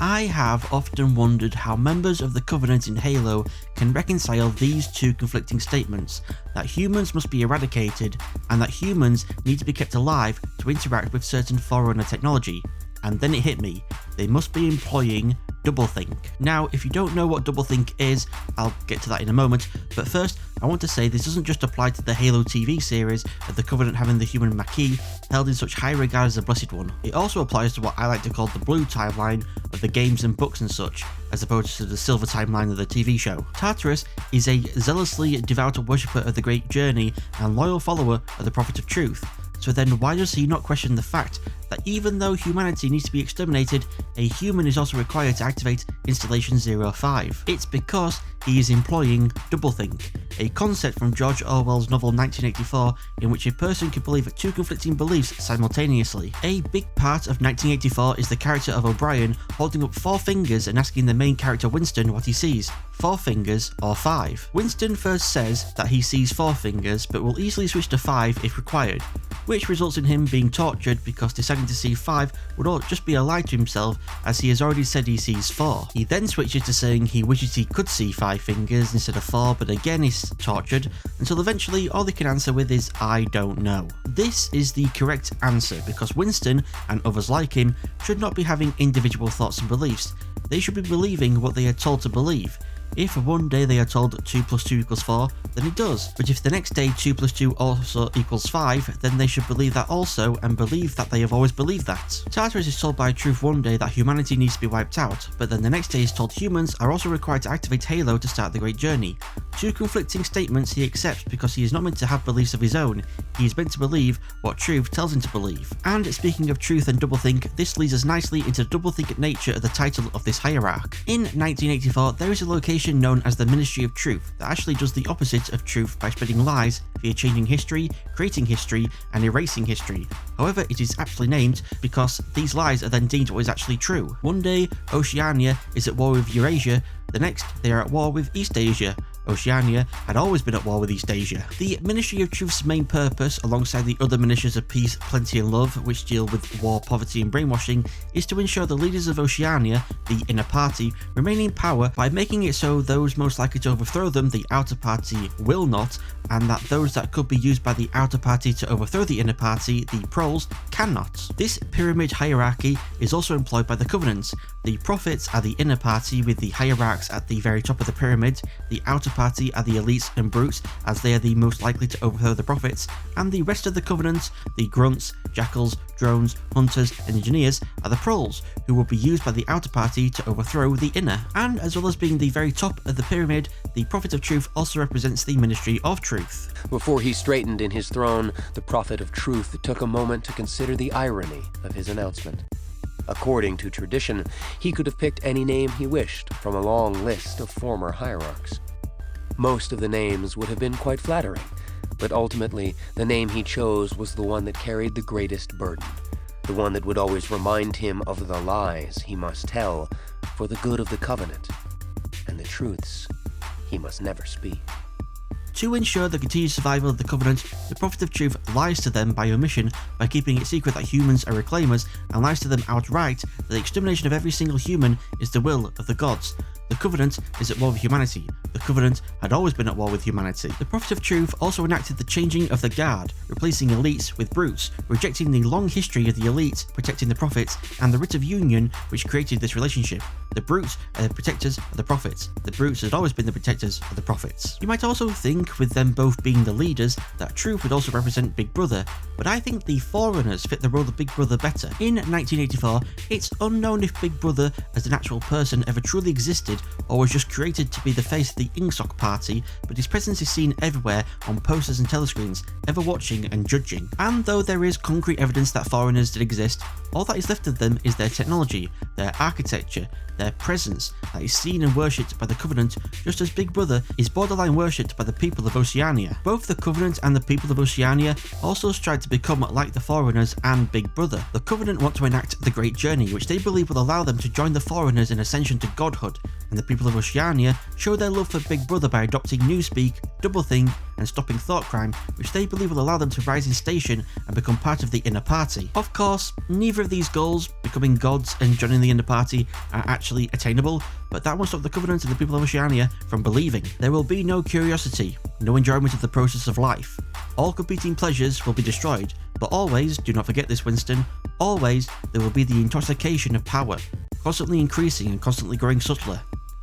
I have often wondered how members of the Covenant in Halo can reconcile these two conflicting statements, that humans must be eradicated and that humans need to be kept alive to interact with certain Forerunner technology. And then it hit me, they must be employing Doublethink. Now, if you don't know what Doublethink is, I'll get to that in a moment, but first, I want to say this doesn't just apply to the Halo TV series of the Covenant having the human MacLeod held in such high regard as the Blessed One. It also applies to what I like to call the blue timeline of the games and books and such, as opposed to the silver timeline of the TV show. Tartarus is a zealously devout worshipper of the Great Journey and loyal follower of the Prophet of Truth. So then why does he not question the fact that even though humanity needs to be exterminated, a human is also required to activate Installation 05? It's because he is employing Doublethink, a concept from George Orwell's novel 1984 in which a person can believe two conflicting beliefs simultaneously. A big part of 1984 is the character of O'Brien holding up 4 fingers and asking the main character Winston what he sees, 4 fingers or 5. Winston first says that he sees 4 fingers but will easily switch to 5 if required, which results in him being tortured because deciding to see 5 would all just be a lie to himself, as he has already said he sees 4. He then switches to saying he wishes he could see 5 fingers instead of 4, but again is tortured, until eventually all they can answer with is "I don't know." This is the correct answer because Winston, and others like him, should not be having individual thoughts and beliefs. They should be believing what they are told to believe. If one day they are told 2 + 2 = 4, then it does. But if the next day 2 + 2 also equals 5, then they should believe that also and believe that they have always believed that. Tartarus is told by Truth one day that humanity needs to be wiped out, but then the next day is told humans are also required to activate Halo to start the Great Journey. 2 conflicting statements he accepts because he is not meant to have beliefs of his own, he is meant to believe what Truth tells him to believe. And speaking of Truth and Doublethink, this leads us nicely into the Doublethink nature of the title of this hierarch. In 1984, there is a location known as the Ministry of Truth that actually does the opposite of truth by spreading lies via changing history, creating history, and erasing history. However, it is aptly named because these lies are then deemed what is actually true. One day, Oceania is at war with Eurasia, the next they are at war with East Asia. Oceania had always been at war with East Asia. The Ministry of Truth's main purpose, alongside the other ministries of peace, plenty and love, which deal with war, poverty and brainwashing, is to ensure the leaders of Oceania, the inner party, remain in power by making it so those most likely to overthrow them, the outer party, will not, and that those that could be used by the outer party to overthrow the inner party, the proles, cannot. This pyramid hierarchy is also employed by the Covenant. The prophets are the inner party with the hierarchs at the very top of the pyramid, the outer party are the elites and brutes as they are the most likely to overthrow the prophets, and the rest of the Covenant, the grunts, jackals, drones, hunters and engineers are the proles, who will be used by the outer party to overthrow the inner. And as well as being the very top of the pyramid, the Prophet of Truth also represents the Ministry of Truth. Before he straightened in his throne, the Prophet of Truth took a moment to consider the irony of his announcement. According to tradition, he could have picked any name he wished from a long list of former hierarchs. Most of the names would have been quite flattering, but ultimately the name he chose was the one that carried the greatest burden, the one that would always remind him of the lies he must tell for the good of the Covenant, and the truths he must never speak. To ensure the continued survival of the Covenant, the Prophet of Truth lies to them by omission by keeping it secret that humans are reclaimers, and lies to them outright that the extermination of every single human is the will of the gods. The Covenant is at war with humanity. The Covenant had always been at war with humanity. The Prophet of Truth also enacted the changing of the guard, replacing elites with brutes, rejecting the long history of the elites protecting the prophets, and the writ of union which created this relationship. The brutes are the protectors of the prophets. The brutes had always been the protectors of the prophets. You might also think, with them both being the leaders, that Truth would also represent Big Brother, but I think the Forerunners fit the role of Big Brother better. In 1984, it's unknown if Big Brother as an actual person ever truly existed or was just created to be the face of the Ingsoc party, but his presence is seen everywhere on posters and telescreens, ever watching and judging. And though there is concrete evidence that Forerunners did exist, all that is left of them is their technology, their architecture, their presence that is seen and worshipped by the Covenant, just as Big Brother is borderline worshipped by the people of Oceania. Both the Covenant and the people of Oceania also strive to become like the Forerunners and Big Brother. The Covenant want to enact the Great Journey, which they believe will allow them to join the Forerunners in ascension to godhood, and the people of Oceania show their love for Big Brother by adopting Newspeak, Doublethink, and stopping thought crime, which they believe will allow them to rise in station and become part of the inner party. Of course, neither of these goals, becoming gods and joining the inner party, are actually attainable, but that won't stop the Covenant and the people of Oceania from believing. There will be no curiosity, no enjoyment of the process of life. All competing pleasures will be destroyed, but always, do not forget this, Winston, always there will be the intoxication of power, constantly increasing and constantly growing subtler.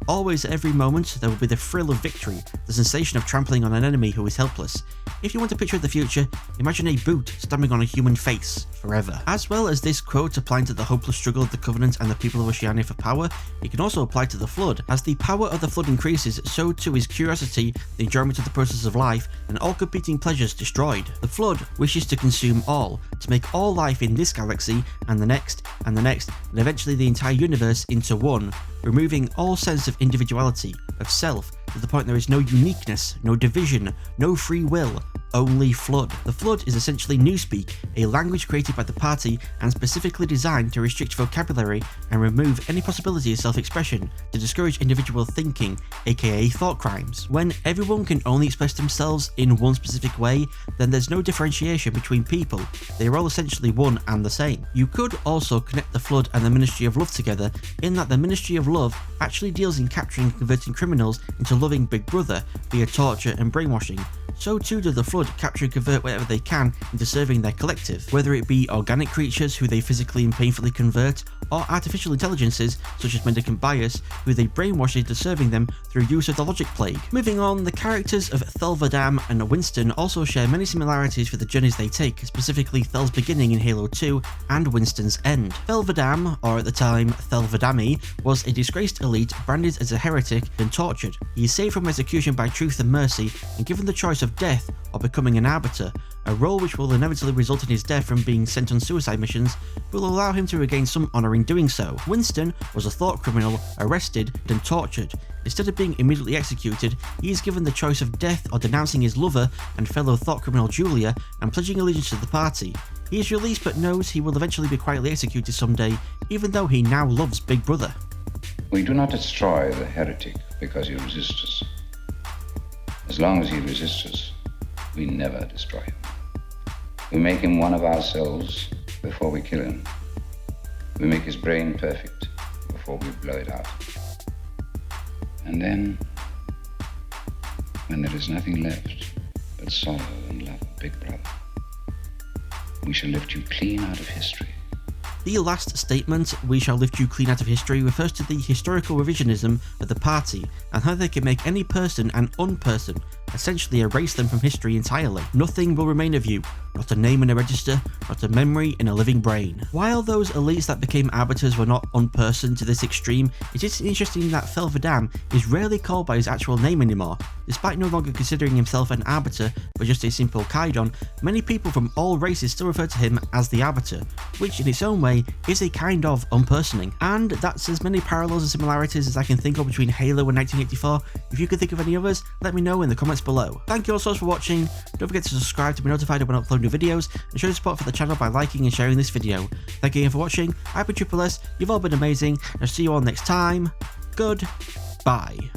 Always at every moment there will be the thrill of victory, the sensation of trampling on an enemy who is helpless. If you want a picture of the future, imagine a boot stamping on a human face forever. As well as this quote applying to the hopeless struggle of the Covenant and the people of Oceania for power, it can also apply to the Flood. As the power of the Flood increases, so too is curiosity, the enjoyment of the process of life, and all competing pleasures destroyed. The Flood wishes to consume all, to make all life in this galaxy, and the next, and the next, and eventually the entire universe into one, removing all sense of individuality, of self, to the point there is no uniqueness, no division, no free will, only Flood. The Flood is essentially Newspeak, a language created by the party and specifically designed to restrict vocabulary and remove any possibility of self-expression, to discourage individual thinking, aka thought crimes. When everyone can only express themselves in one specific way, then there's no differentiation between people, they are all essentially one and the same. You could also connect the Flood and the Ministry of Love together, in that the Ministry of Love actually deals in capturing and converting criminals into loving Big Brother via torture and brainwashing. So too do the Flood capture and convert whatever they can into serving their collective, whether it be organic creatures who they physically and painfully convert, or artificial intelligences such as mendicant bias who they brainwash into serving them through use of the logic plague. Moving on, the characters of Thelvadam and Winston also share many similarities for the journeys they take, specifically Thel's beginning in Halo 2 and Winston's end. Thelvadam, or at the time Thelvadami, was a disgraced elite branded as a heretic and tortured. He is saved from execution by truth and mercy and given the choice of death or becoming an arbiter, a role which will inevitably result in his death from being sent on suicide missions, but will allow him to regain some honour in doing so. Winston was a thought criminal, arrested, then tortured. Instead of being immediately executed, he is given the choice of death or denouncing his lover and fellow thought criminal Julia and pledging allegiance to the party. He is released but knows he will eventually be quietly executed someday, even though he now loves Big Brother. We do not destroy the heretic because he resists us. As long as he resists us, we never destroy him. We make him one of ourselves before we kill him. We make his brain perfect before we blow it out. And then, when there is nothing left but sorrow and love of Big Brother, we shall lift you clean out of history. The last statement, "we shall lift you clean out of history," refers to the historical revisionism of the party and how they can make any person an unperson, essentially erase them from history entirely. Nothing will remain of you, not a name in a register, not a memory in a living brain. While those elites that became arbiters were not unpersoned to this extreme, it is interesting that Thelvadam is rarely called by his actual name anymore. Despite no longer considering himself an arbiter but just a simple Khaidon, many people from all races still refer to him as the Arbiter, which in its own way is a kind of unpersoning. And that's as many parallels and similarities as I can think of between Halo and 1984. If you can think of any others, let me know in the comments below. Thank you all so much for watching. Don't forget to subscribe to be notified when I upload new videos, and show your support for the channel by liking and sharing this video. Thank you again for watching. I've been Triple S, you've all been amazing, and I'll see you all next time. Goodbye.